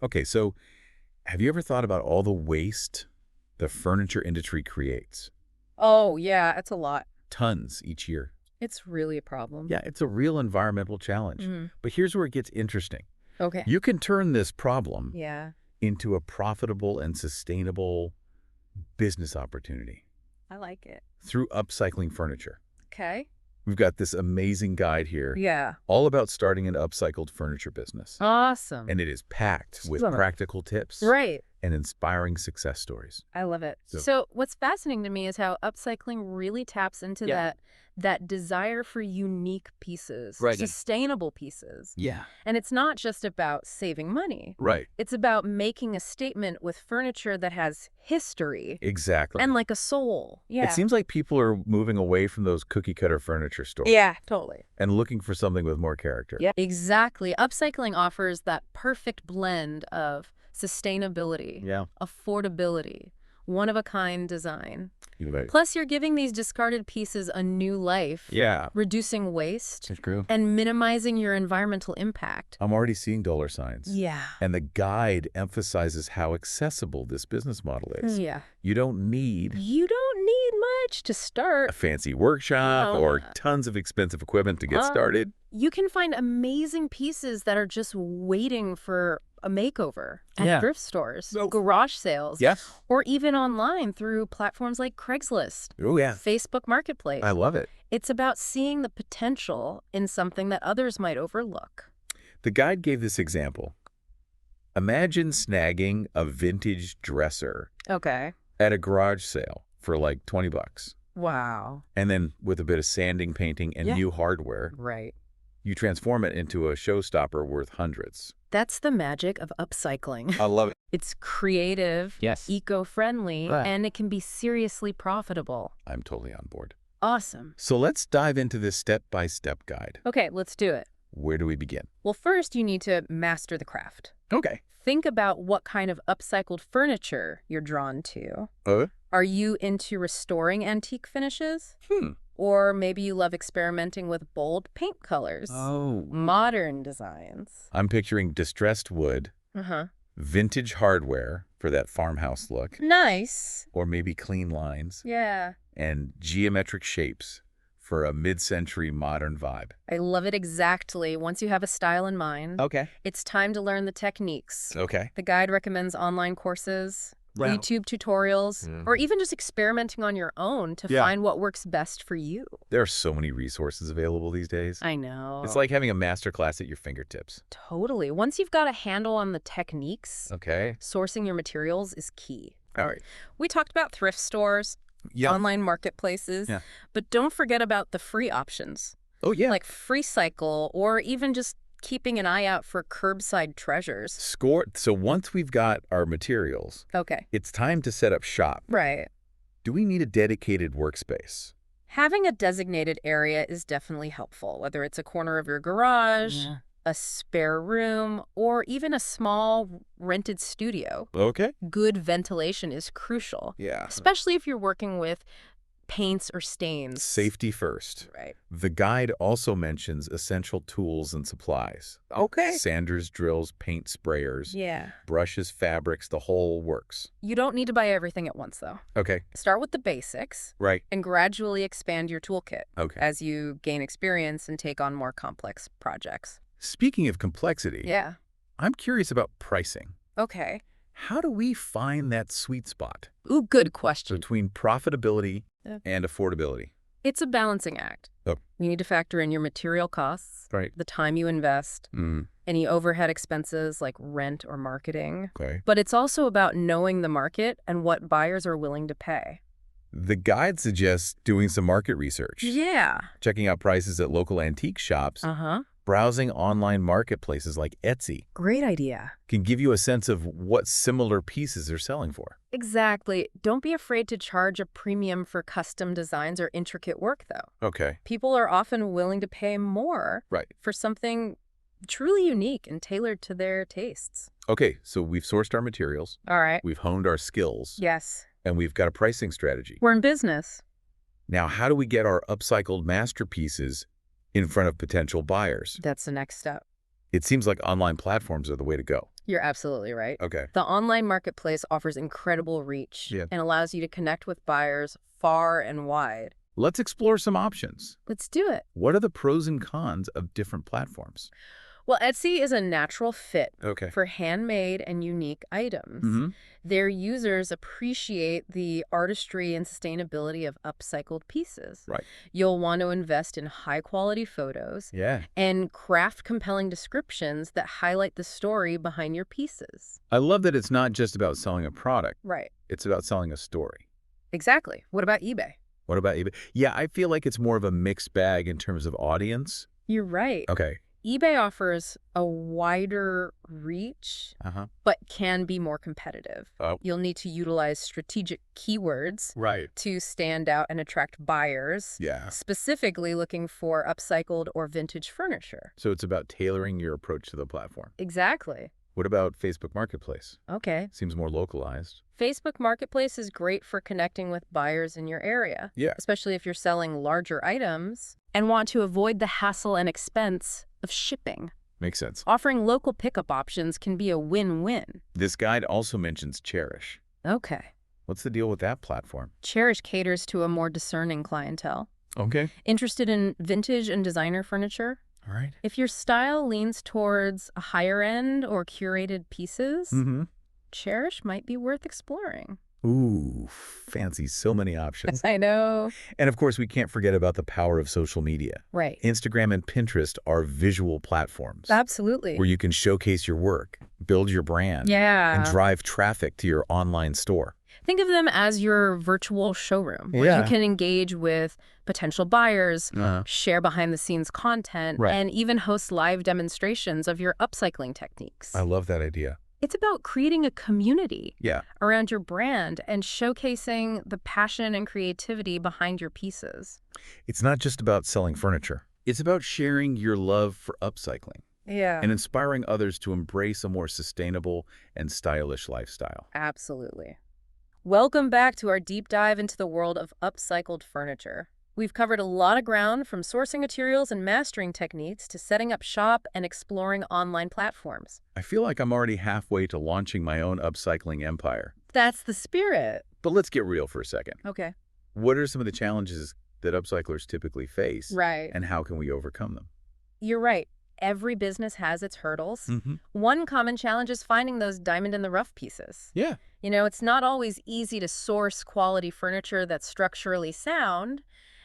Okay, so have you ever thought about all the waste the furniture industry creates? Oh, yeah, it's a lot. Tons each year. It's really a problem. Yeah, it's a real environmental challenge. Mm. But here's where it gets interesting. Okay. You can turn this problem Yeah, into a profitable and sustainable business opportunity I like it. through upcycling furniture. Okay. We've got this amazing guide here, Yeah. all about starting an upcycled furniture business. Awesome. And it is packed with Love it. practical tips Right. and inspiring success stories. I love it. So- So what's fascinating to me is how upcycling really taps into Yeah. that desire for unique pieces, Right. sustainable pieces. Yeah. And it's not just about saving money. Right. It's about making a statement with furniture that has history Exactly. and like a soul. Yeah. It seems like people are moving away from those cookie-cutter furniture stores Yeah, totally. and looking for something with more character. Yeah, exactly. Upcycling offers that perfect blend of sustainability, Yeah. affordability, one-of-a-kind design. You bet. Plus, you're giving these discarded pieces a new life, Yeah. reducing waste, It's true. and minimizing your environmental impact. I'm already seeing dollar signs. Yeah. And the guide emphasizes how accessible this business model is. Yeah. You don't need You don't need much to a start. fancy workshop No. or tons of expensive equipment to get started. You can find amazing pieces that are just waiting for a makeover at Yeah. thrift stores, So- garage sales, Yeah. or even online through platforms like Craigslist, Oh, yeah. Facebook Marketplace. I love it. It's about seeing the potential in something that others might overlook. The guide gave this example. Imagine snagging a vintage dresser Okay. at a garage sale for like $20. Wow. And then with a bit of sanding, painting, and Yeah. new hardware, Right. you transform it into a showstopper worth hundreds. That's the magic of upcycling. I love it. It's creative, Yes. eco-friendly, Right. and it can be seriously profitable. I'm totally on board. Awesome. So let's dive into this step-by-step guide. Okay, let's do it. Where do we begin? Well, first you need to master the craft. Okay. Think about what kind of upcycled furniture you're drawn to. Uh? Are you into restoring antique finishes? Hmm. Or maybe you love experimenting with bold paint colors, Oh. modern designs. I'm picturing distressed wood, Uh-huh. vintage hardware for that farmhouse look, Nice. or maybe clean lines, Yeah. and geometric shapes for a mid-century modern vibe. I love it exactly. Once you have a style in mind, Okay. it's time to learn the techniques. Okay. The guide recommends online courses, Wow. YouTube tutorials, Yeah. or even just experimenting on your own to Yeah. find what works best for you. There are so many resources available these days. I know. It's like having a master class at your fingertips. Totally. Once you've got a handle on the techniques, Okay. sourcing your materials is key. All right. We talked about thrift stores, Yeah. online marketplaces, Yeah. but don't forget about the free options, Oh, yeah. like Free Cycle, or even just keeping an eye out for curbside treasures. Score. So once we've got our materials, Okay. it's time to set up shop. Right. Do we need a dedicated workspace? Having a designated area is definitely helpful, whether it's a corner of your garage, Yeah. a spare room, or even a small rented studio. Okay. Good ventilation is crucial, Yeah. especially if you're working with paints or stains. Safety first. Right. The guide also mentions essential tools and supplies. Okay. Sanders, drills, paint sprayers, Yeah. brushes, fabrics, the whole works. You don't need to buy everything at once, though. Okay. Start with the basics Right. and gradually expand your toolkit Okay. as you gain experience and take on more complex projects. Speaking of complexity, Yeah. I'm curious about pricing. Okay. How do we find that sweet spot Ooh, good question. between profitability Yeah. and affordability? It's a balancing act. Oh. You need to factor in your material costs, Right. the time you invest, Mm, any overhead expenses like rent or marketing. okay. But it's also about knowing the market and what buyers are willing to pay. The guide suggests doing some market research, Yeah. checking out prices at local antique shops, Uh-huh. browsing online marketplaces like Etsy Great idea. can give you a sense of what similar pieces they're selling for. Exactly. Don't be afraid to charge a premium for custom designs or intricate work, though. Okay. People are often willing to pay more Right. for something truly unique and tailored to their tastes. Okay, so we've sourced our materials, All right. we've honed our skills, Yes. and we've got a pricing strategy. We're in business. Now, how do we get our upcycled masterpieces in front of potential buyers? That's the next step. It seems like online platforms are the way to go. You're absolutely right. Okay. The online marketplace offers incredible reach Yeah. and allows you to connect with buyers far and wide. Let's explore some options. Let's do it. What are the pros and cons of different platforms? Well, Etsy is a natural fit Okay. for handmade and unique items. Mm-hmm. Their users appreciate the artistry and sustainability of upcycled pieces. Right. You'll want to invest in high-quality photos Yeah. and craft compelling descriptions that highlight the story behind your pieces. I love that it's not just about selling a product. Right. It's about selling a story. Exactly. What about eBay? What about eBay? Yeah, I feel like it's more of a mixed bag in terms of audience. You're right. Okay. eBay offers a wider reach, Uh-huh. but can be more competitive. Oh. You'll need to utilize strategic keywords Right. to stand out and attract buyers, Yeah. specifically looking for upcycled or vintage furniture. So it's about tailoring your approach to the platform. Exactly. What about Facebook Marketplace? Okay. Seems more localized. Facebook Marketplace is great for connecting with buyers in your area, Yeah. especially if you're selling larger items and want to avoid the hassle and expense of shipping. Makes sense. Offering local pickup options can be a win-win. This guide also mentions Cherish. Okay. What's the deal with that platform? Cherish caters to a more discerning clientele. Okay. Interested in vintage and designer furniture? All right. If your style leans towards a higher end or curated pieces, Mm-hmm. Cherish might be worth exploring. Ooh, fancy. So many options. I know. And of course, we can't forget about the power of social media. Right. Instagram and Pinterest are visual platforms Absolutely. where you can showcase your work, build your brand, Yeah. and drive traffic to your online store. Think of them as your virtual showroom, where Yeah. you can engage with potential buyers, Uh-huh. share behind-the-scenes content, Right. and even host live demonstrations of your upcycling techniques. I love that idea. It's about creating a community Yeah. around your brand and showcasing the passion and creativity behind your pieces. It's not just about selling furniture. It's about sharing your love for upcycling Yeah. and inspiring others to embrace a more sustainable and stylish lifestyle. Absolutely. Welcome back to our deep dive into the world of upcycled furniture. We've covered a lot of ground, from sourcing materials and mastering techniques to setting up shop and exploring online platforms. I feel like I'm already halfway to launching my own upcycling empire. That's the spirit. But let's get real for a second. Okay. What are some of the challenges that upcyclers typically face? Right. And how can we overcome them? You're right. Every business has its hurdles. Mm-hmm. One common challenge is finding those diamond-in-the-rough pieces. Yeah. You know, it's not always easy to source quality furniture that's structurally sound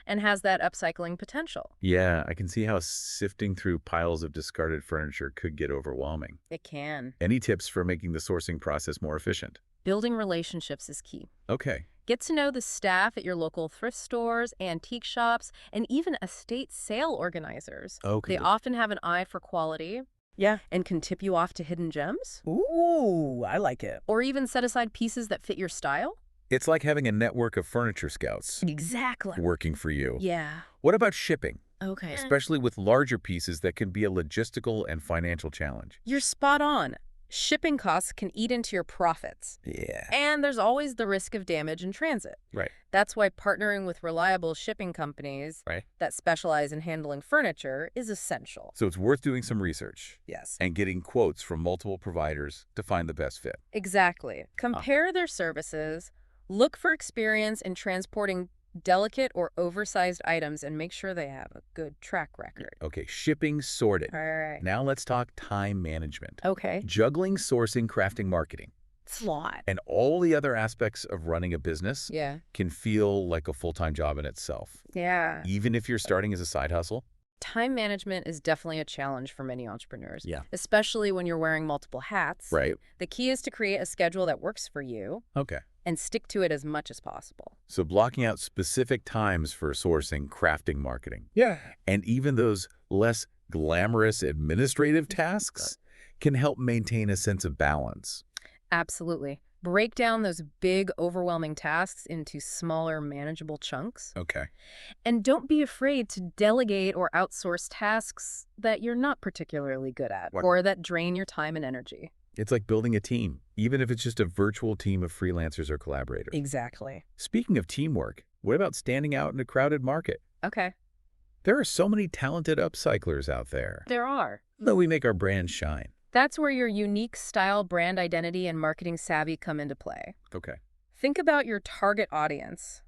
and has that upcycling potential. Yeah, I can see how sifting through piles of discarded furniture could get overwhelming. It can. Any tips for making the sourcing process more efficient? Building relationships is key. Okay. Get to know the staff at your local thrift stores, antique shops, and even estate sale organizers. Okay. They often have an eye for quality. Yeah. And can tip you off to hidden gems. Ooh, I like it. Or even set aside pieces that fit your style. It's like having a network of furniture scouts Exactly. working for you. Yeah. What about shipping? Okay. Especially with larger pieces that can be a logistical and financial challenge. You're spot on. Shipping costs can eat into your profits. Yeah. And there's always the risk of damage in transit. Right. That's why partnering with reliable shipping companies Right. that specialize in handling furniture is essential. So it's worth doing some research Yes. and getting quotes from multiple providers to find the best fit. Exactly. Compare their services, look for experience in transporting delicate or oversized items, and make sure they have a good track record. Okay, shipping sorted. All right. Now let's talk time management. Okay. Juggling, sourcing, crafting, marketing, It's a lot. and all the other aspects of running a business Yeah. can feel like a full-time job in itself. Yeah. Even if you're starting as a side hustle. Time management is definitely a challenge for many entrepreneurs. Yeah. Especially when you're wearing multiple hats. Right. The key is to create a schedule that works for you Okay. and stick to it as much as possible. So blocking out specific times for sourcing, crafting, marketing, Yeah. and even those less glamorous administrative tasks can help maintain a sense of balance. Absolutely. Break down those big, overwhelming tasks into smaller, manageable chunks. Okay. And don't be afraid to delegate or outsource tasks that you're not particularly good at What? or that drain your time and energy. It's like building a team, even if it's just a virtual team of freelancers or collaborators. Exactly. Speaking of teamwork, what about standing out in a crowded market? Okay. There are so many talented upcyclers out there. There are. Though we make our brand shine. That's where your unique style, brand identity, and marketing savvy come into play. Okay. Think about your target audience,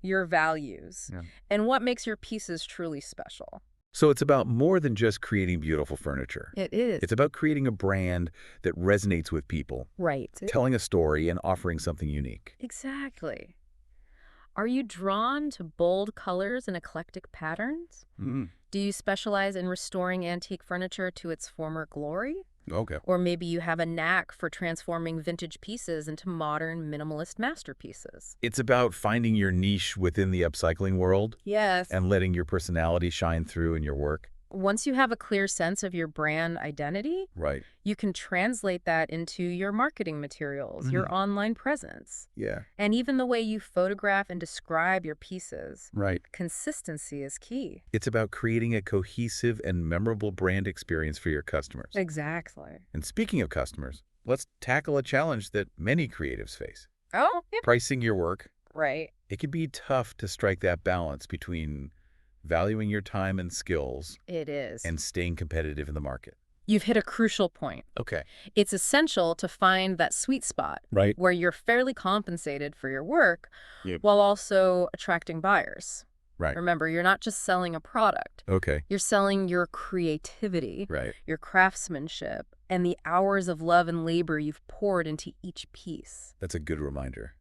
your values, Yeah. and what makes your pieces truly special. So it's about more than just creating beautiful furniture. It is. It's about creating a brand that resonates with people, Right. telling a story and offering something unique. Exactly. Are you drawn to bold colors and eclectic patterns? Do you specialize in restoring antique furniture to its former glory? Okay. Or maybe you have a knack for transforming vintage pieces into modern minimalist masterpieces. It's about finding your niche within the upcycling world Yes. and letting your personality shine through in your work. Once you have a clear sense of your brand identity, Right. you can translate that into your marketing materials, your online presence, Yeah. and even the way you photograph and describe your pieces. Right. Consistency is key. It's about creating a cohesive and memorable brand experience for your customers. Exactly. And speaking of customers, let's tackle a challenge that many creatives face. Oh, yeah. Pricing your work. Right. It can be tough to strike that balance between valuing your time and skills It is. and staying competitive in the market. You've hit a crucial point. Okay. It's essential to find that sweet spot Right. where you're fairly compensated for your work Yep. while also attracting buyers. Right. Remember, you're not just selling a product. Okay. You're selling your creativity, Right. your craftsmanship, and the hours of love and labor you've poured into each piece. That's a good reminder.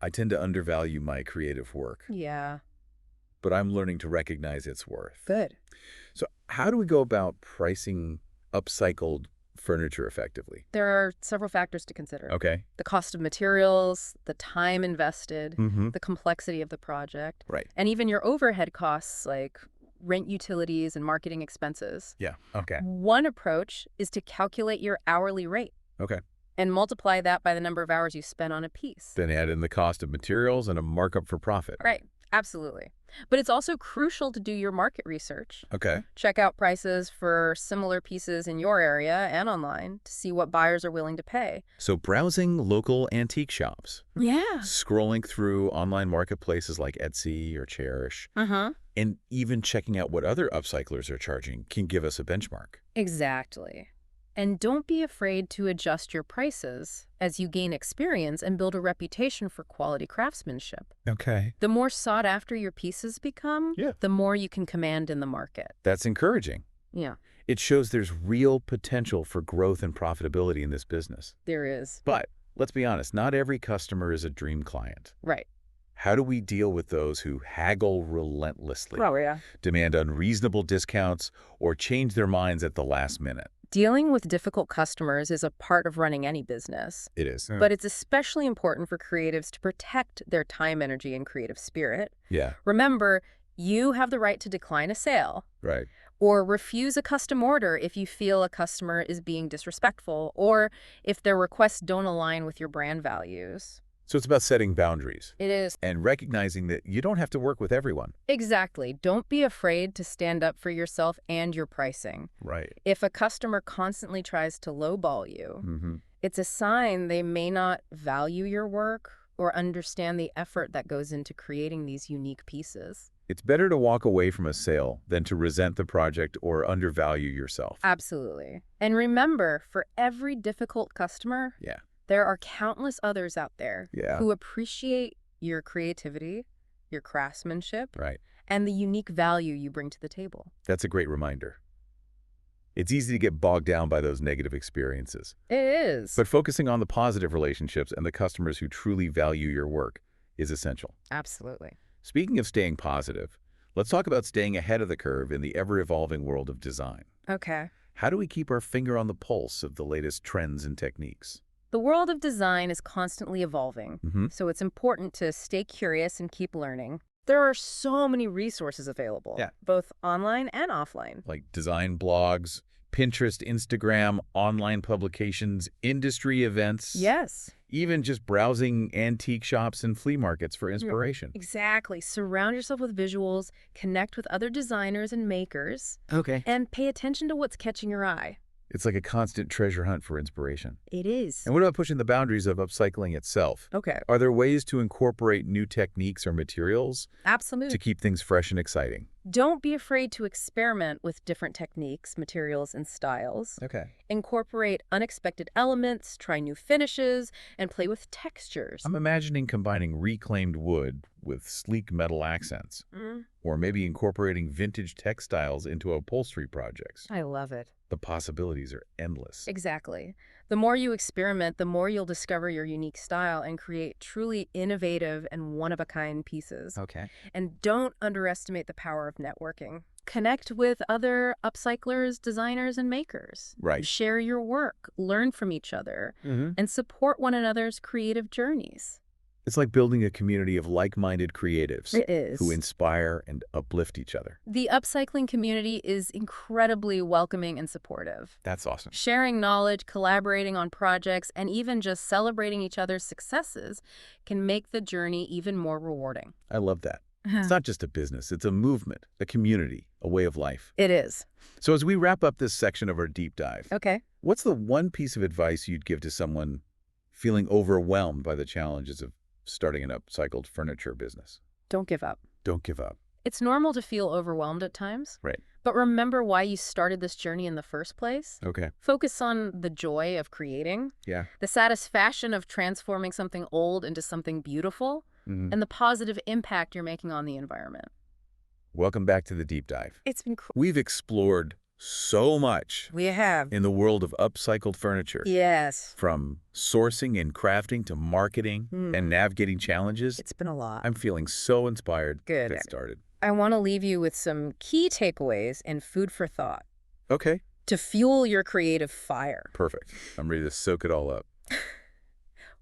I tend to undervalue my creative work, Yeah. but I'm learning to recognize its worth. Good. So how do we go about pricing upcycled furniture effectively? There are several factors to consider. Okay. The cost of materials, the time invested, Mm-hmm. the complexity of the project, Right. and even your overhead costs like rent, utilities, and marketing expenses. Yeah. Okay. One approach is to calculate your hourly rate Okay. and multiply that by the number of hours you spent on a piece. Then add in the cost of materials and a markup for profit. Right. Absolutely. But it's also crucial to do your market research. Okay. Check out prices for similar pieces in your area and online to see what buyers are willing to pay. So browsing local antique shops, Yeah. scrolling through online marketplaces like Etsy or Cherish, Uh-huh. and even checking out what other upcyclers are charging can give us a benchmark. Exactly. And don't be afraid to adjust your prices as you gain experience and build a reputation for quality craftsmanship. Okay. The more sought after your pieces become, Yeah. the more you can command in the market. That's encouraging. Yeah, It shows there's real potential for growth and profitability in this business. there is. But let's be honest, not every customer is a dream client. Right. How do we deal with those who haggle relentlessly, Yeah. demand unreasonable discounts, or change their minds at the last minute? Dealing with difficult customers is a part of running any business, It is. but it's especially important for creatives to protect their time, energy, and creative spirit. Yeah, Remember, you have the right to decline a sale right. or refuse a custom order if you feel a customer is being disrespectful or if their requests don't align with your brand values. So it's about setting boundaries It is. and recognizing that you don't have to work with everyone. Exactly. Don't be afraid to stand up for yourself and your pricing. Right. If a customer constantly tries to lowball you, Mm-hmm. it's a sign they may not value your work or understand the effort that goes into creating these unique pieces. It's better to walk away from a sale than to resent the project or undervalue yourself. Absolutely. And remember, for every difficult customer, Yeah. there are countless others out there Yeah. who appreciate your creativity, your craftsmanship, Right. and the unique value you bring to the table. That's a great reminder. It's easy to get bogged down by those negative experiences, It is. but focusing on the positive relationships and the customers who truly value your work is essential. Absolutely. Speaking of staying positive, let's talk about staying ahead of the curve in the ever-evolving world of design. Okay. How do we keep our finger on the pulse of the latest trends and techniques? The world of design is constantly evolving, Mm-hmm. so it's important to stay curious and keep learning. There are so many resources available, Yeah. both online and offline. Like design blogs, Pinterest, Instagram, online publications, industry events. Yes. Even just browsing antique shops and flea markets for inspiration. Exactly. Surround yourself with visuals, connect with other designers and makers, Okay. and pay attention to what's catching your eye. It's like a constant treasure hunt for inspiration. It is. And what about pushing the boundaries of upcycling itself? Okay. Are there ways to incorporate new techniques or materials Absolutely. to keep things fresh and exciting? Don't be afraid to experiment with different techniques, materials, and styles. Okay. Incorporate unexpected elements, try new finishes, and play with textures. I'm imagining combining reclaimed wood with sleek metal accents, or maybe incorporating vintage textiles into upholstery projects. I love it. The possibilities are endless. Exactly. The more you experiment, the more you'll discover your unique style and create truly innovative and one-of-a-kind pieces. Okay. And don't underestimate the power of networking. Connect with other upcyclers, designers, and makers. Right. Share your work, learn from each other, Mm-hmm. and support one another's creative journeys. It's like building a community of like-minded creatives It is. who inspire and uplift each other. The upcycling community is incredibly welcoming and supportive. That's awesome. Sharing knowledge, collaborating on projects, and even just celebrating each other's successes can make the journey even more rewarding. I love that. It's not just a business, it's a movement, a community, a way of life. It is. So as we wrap up this section of our deep dive, Okay. what's the one piece of advice you'd give to someone feeling overwhelmed by the challenges of starting an upcycled furniture business? Don't give up. Don't give up. It's normal to feel overwhelmed at times. Right. But remember why you started this journey in the first place. Okay. Focus on the joy of creating, Yeah. the satisfaction of transforming something old into something beautiful, Mm-hmm. and the positive impact you're making on the environment. Welcome back to the deep dive. It's been cool. We've explored so much We have. in the world of upcycled furniture. Yes. From sourcing and crafting to marketing and navigating challenges. It's been a lot. I'm feeling so inspired Good. to get started. I want to leave you with some key takeaways and food for thought Okay. to fuel your creative fire. Perfect. I'm ready to soak it all up.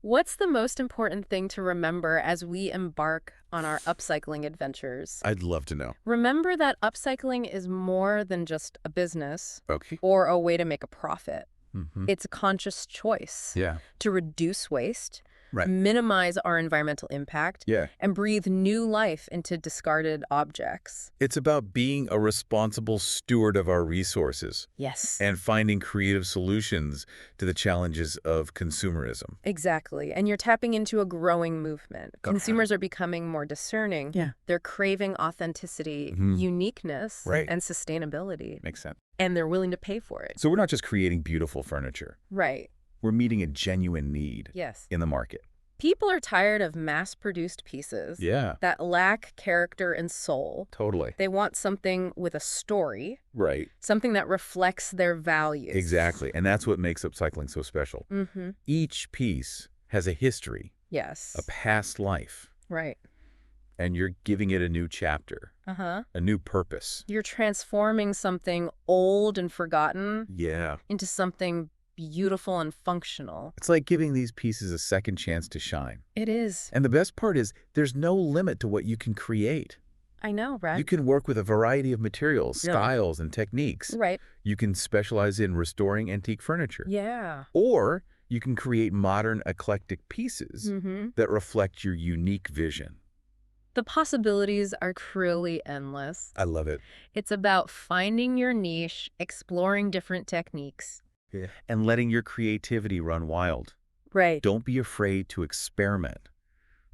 What's the most important thing to remember as we embark on our upcycling adventures? I'd love to know. Remember that upcycling is more than just a business Okay. or a way to make a profit. Mm-hmm. It's a conscious choice Yeah. to reduce waste, Right. minimize our environmental impact, Yeah. and breathe new life into discarded objects. It's about being a responsible steward of our resources Yes. and finding creative solutions to the challenges of consumerism. Exactly. And you're tapping into a growing movement. Okay. Consumers are becoming more discerning. Yeah. They're craving authenticity, Mhm. uniqueness, Right. and sustainability. Makes sense. And they're willing to pay for it. So we're not just creating beautiful furniture. Right. We're meeting a genuine need Yes. in the market. People are tired of mass-produced pieces Yeah. that lack character and soul. Totally. They want something with a story, Right. something that reflects their values. Exactly. And that's what makes upcycling so special. Mm-hmm. Each piece has a history, Yes. a past life, Right. and you're giving it a new chapter, Uh-huh. a new purpose. You're transforming something old and forgotten Yeah. into something beautiful and functional. It's like giving these pieces a second chance to shine. It is. And the best part is there's no limit to what you can create. I know, right? You can work with a variety of materials, Yeah. styles, and techniques. Right. You can specialize in restoring antique furniture. Yeah. Or you can create modern, eclectic pieces Mm-hmm. that reflect your unique vision. The possibilities are truly endless. I love it. It's about finding your niche, exploring different techniques. Yeah. And letting your creativity run wild. Right. Don't be afraid to experiment,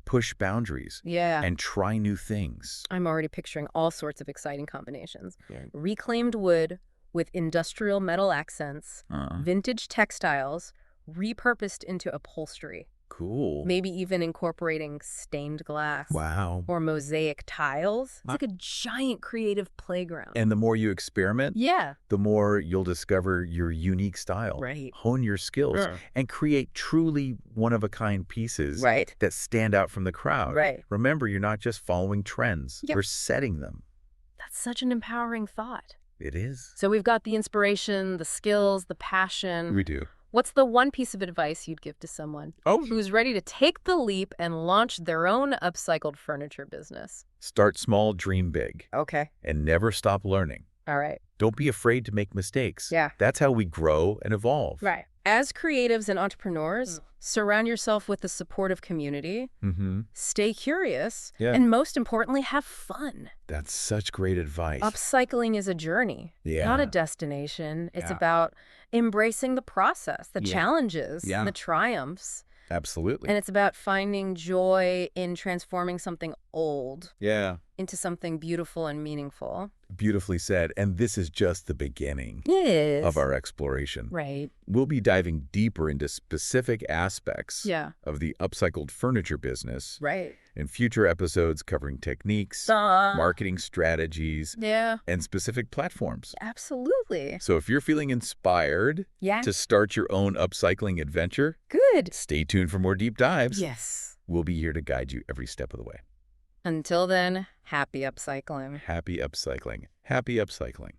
push boundaries, Yeah. and try new things. I'm already picturing all sorts of exciting combinations. Yeah. Reclaimed wood with industrial metal accents, Uh-huh. vintage textiles, repurposed into upholstery. Cool. Maybe even incorporating stained glass. Wow. Or mosaic tiles. It's Wow. like a giant creative playground. And the more you experiment, Yeah. the more you'll discover your unique style. Right. Hone your skills Yeah. and create truly one-of-a-kind pieces Right. that stand out from the crowd. Right. Remember, you're not just following trends. Yep. You're setting them. That's such an empowering thought. It is. So we've got the inspiration, the skills, the passion. We do. What's the one piece of advice you'd give to someone who's ready to take the leap and launch their own upcycled furniture business? Start small, dream big, Okay. and never stop learning. All right. Don't be afraid to make mistakes. Yeah. That's how we grow and evolve. Right. As creatives and entrepreneurs, surround yourself with a supportive community, Mm-hmm. stay curious, Yeah. and most importantly, have fun. That's such great advice. Upcycling is a journey, Yeah. not a destination. It's Yeah. about embracing the process, the Yeah. challenges, Yeah. the triumphs. Absolutely. And it's about finding joy in transforming something old Yeah. into something beautiful and meaningful. Beautifully said. And this is just the beginning Yes. of our exploration. Right. We'll be diving deeper into specific aspects Yeah. of the upcycled furniture business Right. in future episodes covering techniques, marketing strategies, Yeah. and specific platforms. Absolutely. So if you're feeling inspired Yeah. to start your own upcycling adventure, Good. stay tuned for more deep dives. Yes. We'll be here to guide you every step of the way. Until then, happy upcycling. Happy upcycling. Happy upcycling.